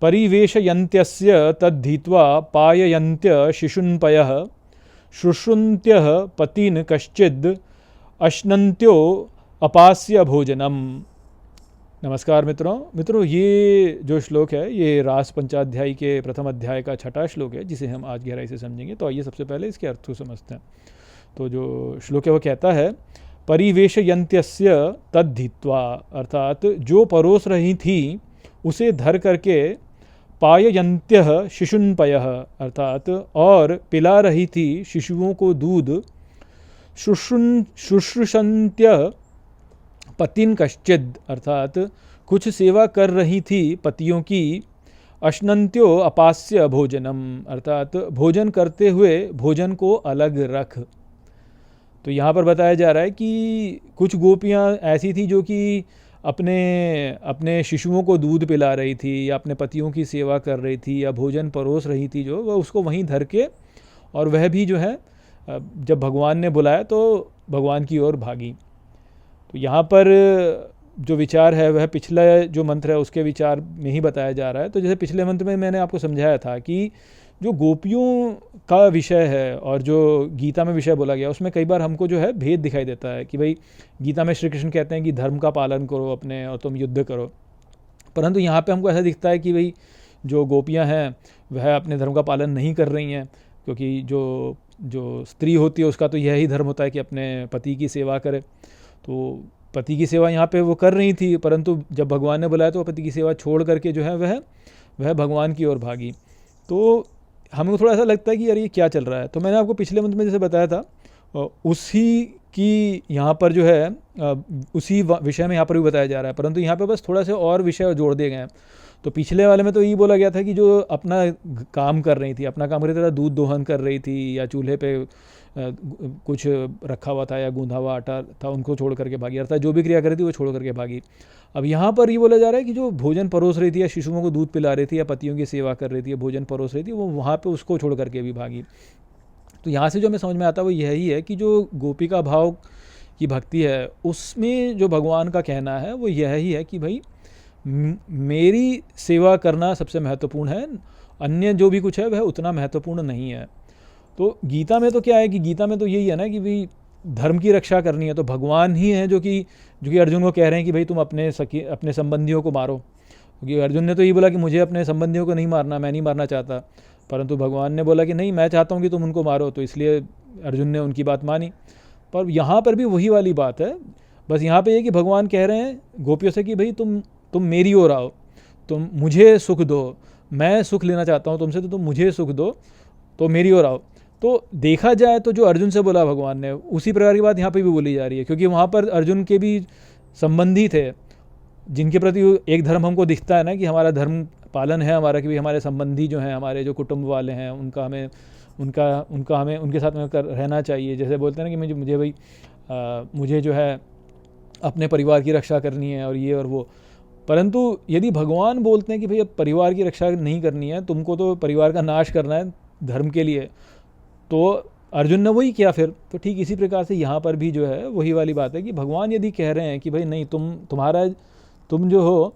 परिवेशयन्त्यस्य तद्धीत्वा पाययन्त्य शिशुन्पयः शुश्रुन्त्यः पतीन् कश्चिद् अश्नन्त्यो अपास्य भोजनम। नमस्कार मित्रों, ये जो श्लोक है ये रास पंचाध्यायी के प्रथम अध्याय का छठा श्लोक है, जिसे हम आज गहराई से समझेंगे। तो आइए सबसे पहले इसके अर्थ को समझते हैं। तो जो श्लोक है वो कहता है, परिवेशयन्त्यस्य तद्धीत्वा, अर्थात जो परोस रही थी उसे धर करके, पाययन्त्यः शिशुन्पयः, अर्थात और पिला रही थी शिशुओं को दूध, शुश्रूषन्त्यः पतिन कश्चिद, अर्थात कुछ सेवा कर रही थी पतियों की, अश्नन्त्यो अपास्य भोजनम, अर्थात भोजन करते हुए भोजन को अलग रख। तो यहाँ पर बताया जा रहा है कि कुछ गोपियाँ ऐसी थी जो कि अपने शिशुओं को दूध पिला रही थी या अपने पतियों की सेवा कर रही थी या भोजन परोस रही थी, जो वह उसको वहीं धर के, और वह भी जो है जब भगवान ने बुलाया तो भगवान की ओर भागी। तो यहाँ पर जो विचार है वह पिछला जो मंत्र है उसके विचार में ही बताया जा रहा है। तो जैसे पिछले मंत्र में मैंने आपको समझाया था कि जो गोपियों का विषय है और जो गीता में विषय बोला गया उसमें कई बार हमको जो है भेद दिखाई देता है कि भाई गीता में श्री कृष्ण कहते हैं कि धर्म का पालन करो अपने और तुम युद्ध करो, परंतु यहाँ पे हमको ऐसा दिखता है कि भाई जो गोपियाँ हैं वह अपने धर्म का पालन नहीं कर रही हैं, क्योंकि जो स्त्री होती है उसका तो यही धर्म होता है कि अपने पति की सेवा करे। तो पति की सेवा यहाँ पे वो कर रही थी, परंतु जब भगवान ने बुलाया तो पति की सेवा छोड़ करके जो है वह भगवान की ओर भागी। तो हमें थोड़ा ऐसा लगता है कि यार ये क्या चल रहा है। तो मैंने आपको पिछले मंत्र में जैसे बताया था उसी की यहाँ पर जो है उसी विषय में यहाँ पर भी बताया जा रहा है, परंतु यहाँ पे बस थोड़ा सा और विषय जोड़ दिए गए हैं। तो पिछले वाले में तो यही बोला गया था कि जो अपना काम कर रही थी, अपना काम कर रही थी, दूध दोहन कर रही थी या चूल्हे पे कुछ रखा हुआ था या गूंधा हुआ आटा था, उनको छोड़ करके भागी, अर्थात जो भी क्रिया कर रही थी वो छोड़ करके भागी। अब यहाँ पर ये बोला जा रहा है कि जो भोजन परोस रही थी या शिशुओं को दूध पिला रही थी या पतियों की सेवा कर रही थी या भोजन परोस रही थी, वो वहाँ पे उसको छोड़ करके भी भागी। तो यहाँ से जो हमें समझ में आता है वो यही है कि जो गोपिका भाव की भक्ति है उसमें जो भगवान का कहना है वो यही है कि भाई मेरी सेवा करना सबसे महत्वपूर्ण है, अन्य जो भी कुछ है वह उतना महत्वपूर्ण नहीं है। तो गीता में तो क्या है कि गीता में तो यही है ना कि भाई धर्म की रक्षा करनी है तो भगवान ही हैं जो कि अर्जुन को कह रहे हैं कि भाई तुम अपने संबंधियों को मारो, क्योंकि अर्जुन ने तो ये बोला कि मुझे अपने संबंधियों को नहीं मारना, मैं नहीं मारना चाहता, परंतु भगवान ने बोला कि नहीं मैं चाहता हूँ कि तुम उनको मारो, तो इसलिए अर्जुन ने उनकी बात मानी। पर यहाँ पर भी वही वाली बात है, बस यहाँ पे ये कि भगवान कह रहे हैं गोपियों से कि भाई तुम मेरी ओर आओ, तुम मुझे सुख दो, मैं सुख लेना चाहता हूँ तुमसे, तो तुम मुझे सुख दो, तो मेरी ओर आओ। तो देखा जाए तो जो अर्जुन से बोला भगवान ने उसी प्रकार की बात यहाँ पे भी बोली जा रही है, क्योंकि वहाँ पर अर्जुन के भी संबंधी थे जिनके प्रति एक धर्म हमको दिखता है ना कि हमारा धर्म पालन है हमारा, कि भी हमारे संबंधी जो हैं, हमारे जो कुटुंब वाले हैं, उनका हमें उनके साथ में रहना चाहिए। जैसे बोलते हैं ना कि मुझे भाई मुझे जो है अपने परिवार की रक्षा करनी है और ये और वो, परंतु यदि भगवान बोलते हैं कि भाई अब परिवार की रक्षा नहीं करनी है, तुमको तो परिवार का नाश करना है धर्म के लिए, तो अर्जुन ने वही किया फिर। तो ठीक इसी प्रकार से यहाँ पर भी जो है वही वाली बात है कि भगवान यदि कह रहे हैं कि भाई नहीं तुम जो हो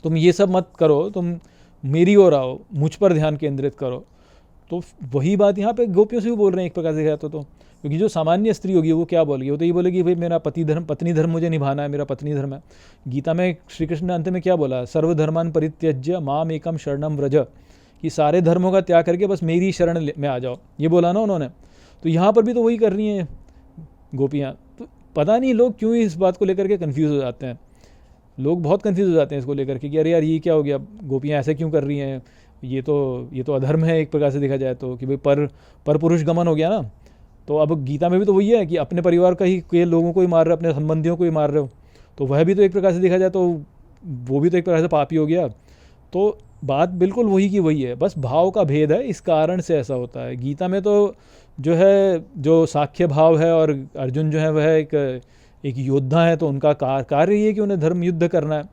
तुम ये सब मत करो, तुम मेरी ओर आओ, मुझ पर ध्यान केंद्रित करो, तो वही बात यहाँ पे गोपियों से भी बोल रहे हैं एक प्रकार से कहते तो क्योंकि जो सामान्य स्त्री होगी वो क्या बोलेगी, वो तो ये बोलेगी भाई मेरा पत्नी धर्म मुझे निभाना है, मेरा पत्नी धर्म है। गीता में श्री कृष्ण ने अंत में क्या बोला, सर्वधर्मान परित्यज्य माम एकम शरणम व्रज, कि सारे धर्मों का त्याग करके बस मेरी शरण में आ जाओ, ये बोला ना उन्होंने। तो यहाँ पर भी तो वही कर रही हैं गोपियाँ। तो पता नहीं लोग क्यों इस बात को लेकर के कन्फ्यूज़ हो जाते हैं, लोग बहुत कन्फ्यूज़ हो जाते हैं इसको लेकर के कि अरे यार ये क्या हो गया, गोपियाँ ऐसे क्यों कर रही हैं, ये तो अधर्म है एक प्रकार से देखा जाए तो, कि भाई पर पुरुष गमन हो गया ना। तो अब गीता में भी तो वही है कि अपने परिवार का ही के लोगों को ही मार रहे हो, अपने संबंधियों को ही मार रहे हो, तो वह भी तो एक प्रकार से देखा जाए तो वो भी तो एक प्रकार से पापी हो गया। तो बात बिल्कुल वही की वही है, बस भाव का भेद है, इस कारण से ऐसा होता है। गीता में तो जो है जो साख्य भाव है और अर्जुन जो है वह एक योद्धा है, तो उनका कार्य ये है कि उन्हें धर्म युद्ध करना है,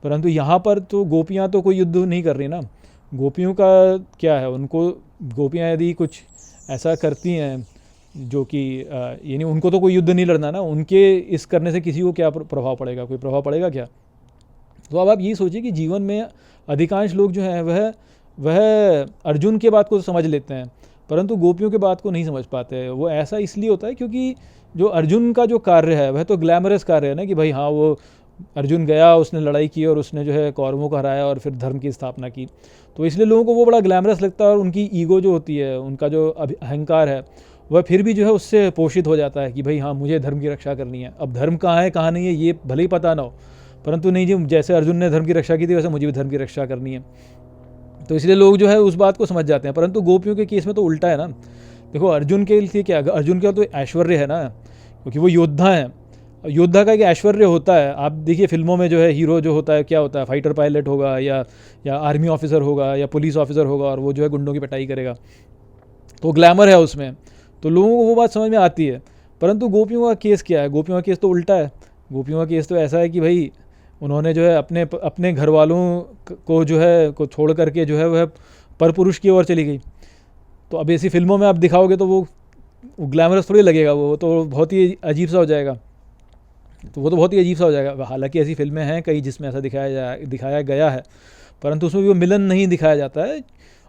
परंतु यहाँ पर तो गोपियाँ तो कोई युद्ध नहीं कर रही ना। गोपियों का क्या है, उनको गोपियाँ यदि कुछ ऐसा करती हैं जो कि यानी उनको तो कोई युद्ध नहीं लड़ना ना, उनके इस करने से किसी को क्या प्रभाव पड़ेगा, कोई प्रभाव पड़ेगा क्या। तो अब आप ये सोचिए कि जीवन में अधिकांश लोग जो हैं वह अर्जुन के बात को समझ लेते हैं, परंतु गोपियों के बात को नहीं समझ पाते। वो ऐसा इसलिए होता है क्योंकि जो अर्जुन का जो कार्य है वह तो ग्लैमरस कार्य है ना, कि भाई हाँ वो अर्जुन गया, उसने लड़ाई की और उसने जो है कौरवों को हराया और फिर धर्म की स्थापना की, तो इसलिए लोगों को वो बड़ा ग्लैमरस लगता है। और उनकी ईगो जो होती है, उनका जो अहंकार है, वह फिर भी जो है उससे पोषित हो जाता है कि भाई हाँ मुझे धर्म की रक्षा करनी है। अब धर्म कहाँ है कहाँ नहीं है ये भले ही पता ना हो, परंतु नहीं जी, जैसे अर्जुन ने धर्म की रक्षा की थी वैसे मुझे भी धर्म की रक्षा करनी है, तो इसलिए लोग जो है उस बात को समझ जाते हैं। परंतु गोपियों के केस में तो उल्टा है ना। देखो अर्जुन के लिए क्या, अर्जुन का तो ऐश्वर्य है ना, क्योंकि वो योद्धा है। योद्धा का एक ऐश्वर्य होता है। आप देखिए फिल्मों में जो है हीरो जो होता है क्या होता है, फाइटर पायलट होगा या आर्मी ऑफिसर होगा या पुलिस ऑफिसर होगा और वो जो है गुंडों की पिटाई करेगा, तो ग्लैमर है उसमें, तो लोगों को वो बात समझ में आती है। परंतु गोपियों का केस क्या है, गोपियों का केस तो उल्टा है। गोपियों का केस तो ऐसा है कि भाई उन्होंने जो है अपने घर वालों को जो है को छोड़ करके जो है वह परपुरुष की ओर चली गई। तो अब ऐसी फिल्मों में आप दिखाओगे तो वो ग्लैमरस थोड़ी लगेगा, वो तो बहुत ही अजीब सा हो जाएगा। तो वो तो बहुत ही अजीब सा हो जाएगा। हालांकि ऐसी फिल्में हैं कई जिसमें ऐसा दिखाया गया है, परंतु उसमें भी वो मिलन नहीं दिखाया जाता है।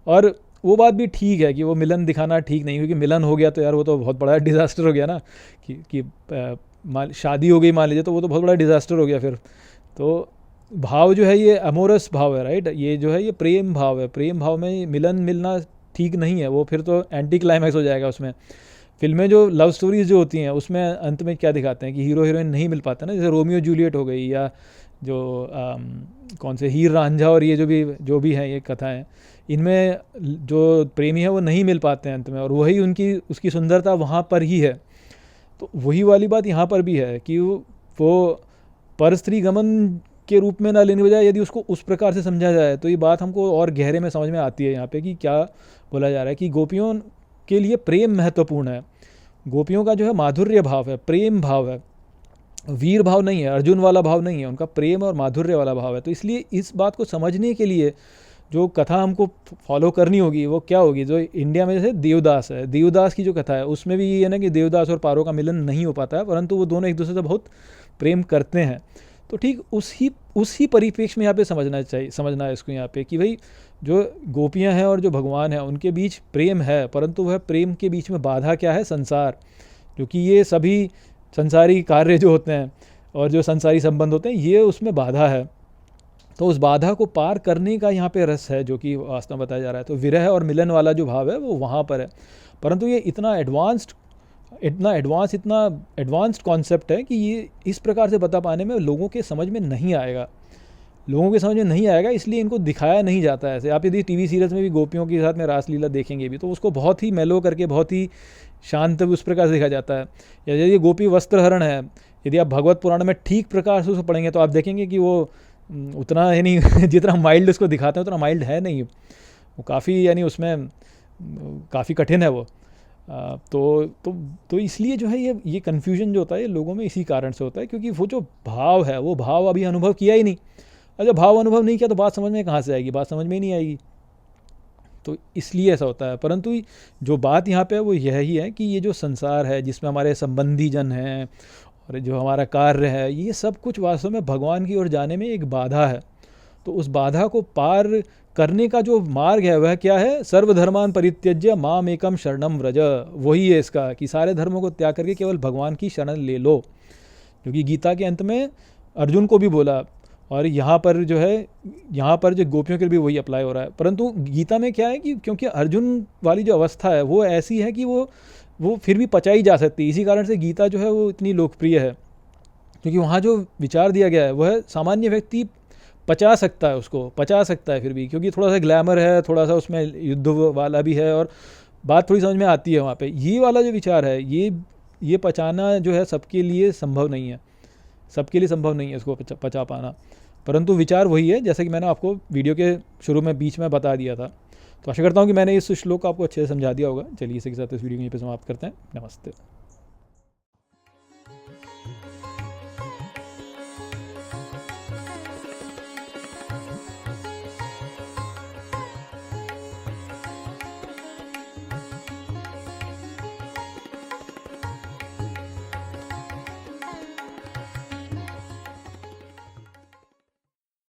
और वो बात भी ठीक है कि वो मिलन दिखाना ठीक नहीं, क्योंकि मिलन हो गया तो यार वो तो बहुत बड़ा डिज़ास्टर हो गया ना, कि शादी हो गई मान लीजिए तो वो तो बहुत बड़ा डिज़ास्टर हो गया फिर। तो भाव जो है ये अमोरस भाव है, राइट, ये जो है ये प्रेम भाव है। प्रेम भाव में मिलन मिलना ठीक नहीं है, वो फिर तो एंटी क्लाइमैक्स हो जाएगा उसमें। फिल्में जो लव स्टोरीज जो होती हैं उसमें अंत में क्या दिखाते हैं कि हीरो हीरोइन नहीं मिल पाते ना, जैसे रोमियो जूलियट हो गई, या जो कौन से हीर रांझा और ये जो भी हैं ये कथाएं, इनमें जो प्रेमी है वो नहीं मिल पाते हैं अंत में, और वही उसकी सुंदरता वहाँ पर ही है। तो वही वाली बात यहाँ पर भी है कि वो पर स्त्री गमन के रूप में ना लेने बजाय यदि उसको उस प्रकार से समझा जाए तो ये बात हमको और गहरे में समझ में आती है यहाँ पे कि क्या बोला जा रहा है कि गोपियों के लिए प्रेम महत्वपूर्ण है। गोपियों का जो है माधुर्य भाव है, प्रेम भाव है, वीर भाव नहीं है, अर्जुन वाला भाव नहीं है, उनका प्रेम और माधुर्य वाला भाव है। तो इसलिए इस बात को समझने के लिए जो कथा हमको फॉलो करनी होगी वो क्या होगी, जो इंडिया में जैसे देवदास है, देवदास की जो कथा है उसमें भी ये है ना कि देवदास और पारो का मिलन नहीं हो पाता है, परंतु वो दोनों एक दूसरे से बहुत प्रेम करते हैं। तो ठीक उसी परिप्रेक्ष्य में यहाँ पे समझना है इसको यहाँ पे कि भाई जो गोपियाँ हैं और जो भगवान हैं उनके बीच प्रेम है, परंतु वह प्रेम के बीच में बाधा क्या है, संसार, क्योंकि ये सभी संसारी कार्य जो होते हैं और जो संसारी संबंध होते हैं ये उसमें बाधा है। तो उस बाधा को पार करने का यहाँ पे रस है जो कि वास्तव में बताया जा रहा है। तो विरह और मिलन वाला जो भाव है वो वहाँ पर है, परंतु ये इतना एडवांस्ड कॉन्सेप्ट है कि ये इस प्रकार से बता पाने में लोगों के समझ में नहीं आएगा, इसलिए इनको दिखाया नहीं जाता है ऐसे। आप यदि टीवी सीरियल्स में भी गोपियों के साथ में रासलीला देखेंगे भी तो उसको बहुत ही मेलो करके बहुत ही शांत उस प्रकार से देखा जाता है। या यदि गोपी वस्त्रहरण है, यदि आप भगवत पुराण में ठीक प्रकार से उसको पढ़ेंगे तो आप देखेंगे कि वो उतना है नहीं जितना माइल्ड उसको दिखाते हैं उतना माइल्ड है नहीं, वो काफ़ी यानी उसमें काफ़ी कठिन है वो। तो इसलिए जो है ये कन्फ्यूजन जो होता है ये लोगों में इसी कारण से होता है, क्योंकि वो जो भाव है वो भाव अभी अनुभव किया ही नहीं। और जब भाव अनुभव नहीं किया तो बात समझ में कहाँ से आएगी, बात समझ में ही नहीं आएगी। तो इसलिए ऐसा होता है। परंतु जो बात यहाँ पे है वो यह ही है कि ये जो संसार है जिसमें हमारे संबंधी जन हैं और जो हमारा कार्य है, ये सब कुछ वास्तव में भगवान की ओर जाने में एक बाधा है। तो उस बाधा को पार करने का जो मार्ग है वह क्या है, सर्वधर्मान परित्यज्य माम एकम शरणम व्रज। वही है इसका कि सारे धर्मों को त्याग करके केवल भगवान की शरण ले लो, क्योंकि गीता के अंत में अर्जुन को भी बोला, और यहाँ पर जो गोपियों के लिए भी वही अप्लाई हो रहा है। परंतु गीता में क्या है कि क्योंकि अर्जुन वाली जो अवस्था है वो ऐसी है कि वो फिर भी पचाई जा सकती है। इसी कारण से गीता जो है वो इतनी लोकप्रिय है, क्योंकि वहाँ जो विचार दिया गया है वह सामान्य व्यक्ति पचा सकता है फिर भी, क्योंकि थोड़ा सा ग्लैमर है, थोड़ा सा उसमें युद्ध वाला भी है और बात थोड़ी समझ में आती है वहाँ पे। ये वाला जो विचार है ये पचाना जो है सबके लिए संभव नहीं है इसको पचा पाना। परंतु विचार वही है जैसे कि मैंने आपको वीडियो के शुरू में बीच में बता दिया था। तो आशा करता हूँ कि मैंने इस श्लोक को आपको अच्छे से समझा दिया होगा। चलिए इसी के साथ इस वीडियो को यहीं पे समाप्त करते हैं। नमस्ते।